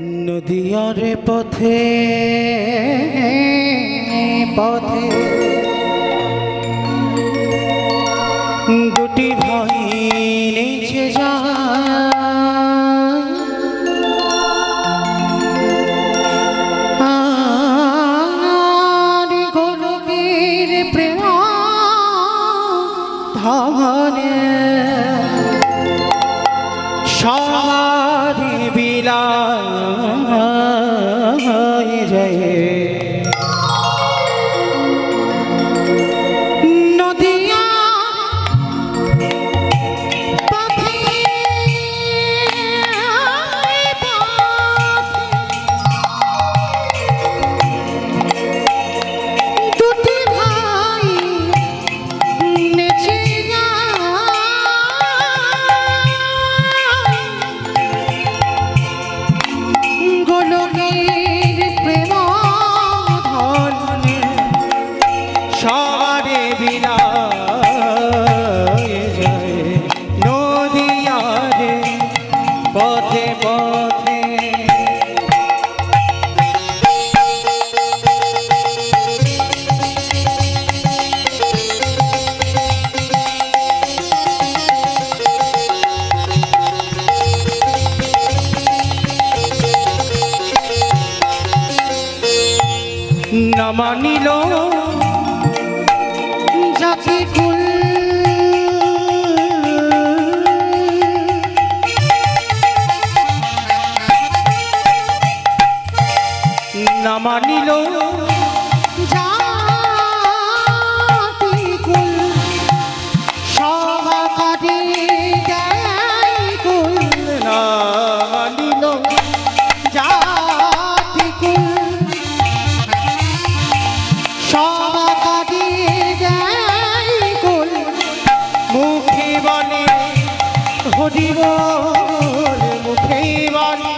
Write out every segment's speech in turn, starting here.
নদিয়ার পথে পথে দুটি ভাই নিচে যায়, আর গোলকের প্রেম ধনে সারি বিলায় যায়। নদিয়া পথে দুটি ভাই নেচে গোলকের প্রেম ধনে সারে বিলায় যায়। নদিয়ারে পথে পথে না মানিল জাতি কুল, না মানিল জাতি কুল, সহকারে দেয় কুল। না মানিল জাতি কুল, সহকারে দেয় কুল। মুখে বলে হরি বল, মুখে বলে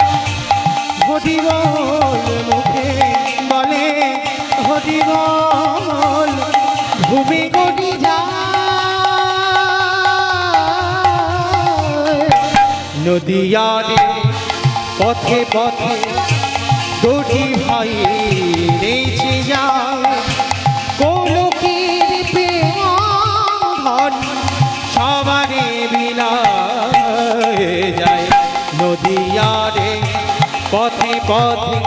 হরি বল, মুখে বলে হরি বল। ভূমি গড়ি যায় নদিয়ারে পথে পথে দুটি ভাই নেচে যায়। গোলকের প্রেম ধনে সবারে বিলায় যায়। নদিয়ারে পথে পথে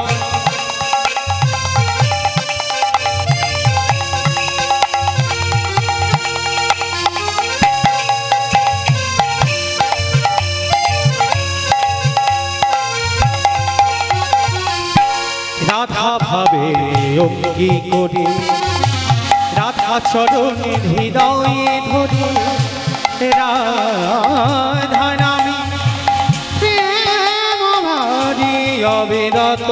রাধা ভাবে অঙ্গি করে, রাধা চরণ হৃদয়ে ধরে, রাধা নামে প্রেম ভারি অবিরত।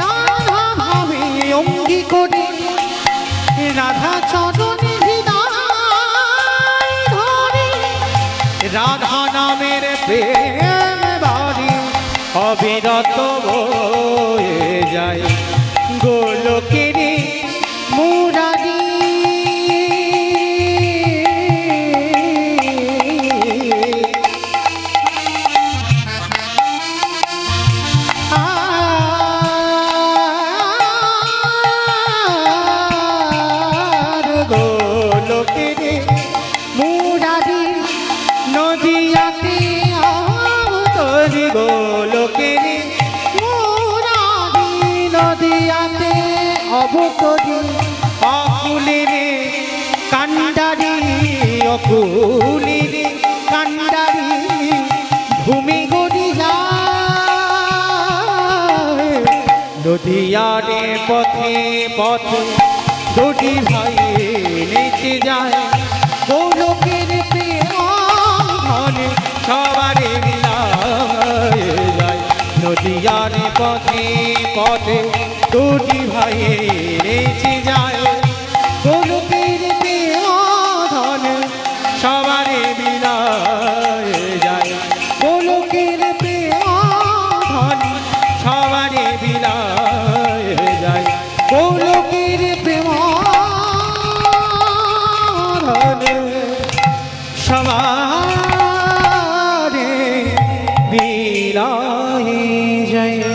রাধা ভাবে অঙ্গি করে, রাধা চরণ হৃদয় ধরে, রাধা নামের প্রেম ভারি অবিরত বয়ে যায়। গোলকের মুরারি গোলকের মুরারি নদিয়াতে তরি। গোলকের মুরারি নদিয়াতে অবতরি। অকুলের কান্ডারি, অকুলের কান্ডারি ভূমি গড়ি যায়। নদিয়ারে পথে পথে দুটি ভাই নেচে যায়। গোলকের প্রেম ধনে সবারে বিলায় যায়। নদিয়ারে পথে পথে দুটি ভাই নেচে যায়। গোলকের প্রেম ধনে সবারে বিলায় যায়। গোলকের প্রেম ধনে সবারে বিলায় যায়। গোলকের প্রেম ধনে সবারে लाही जय।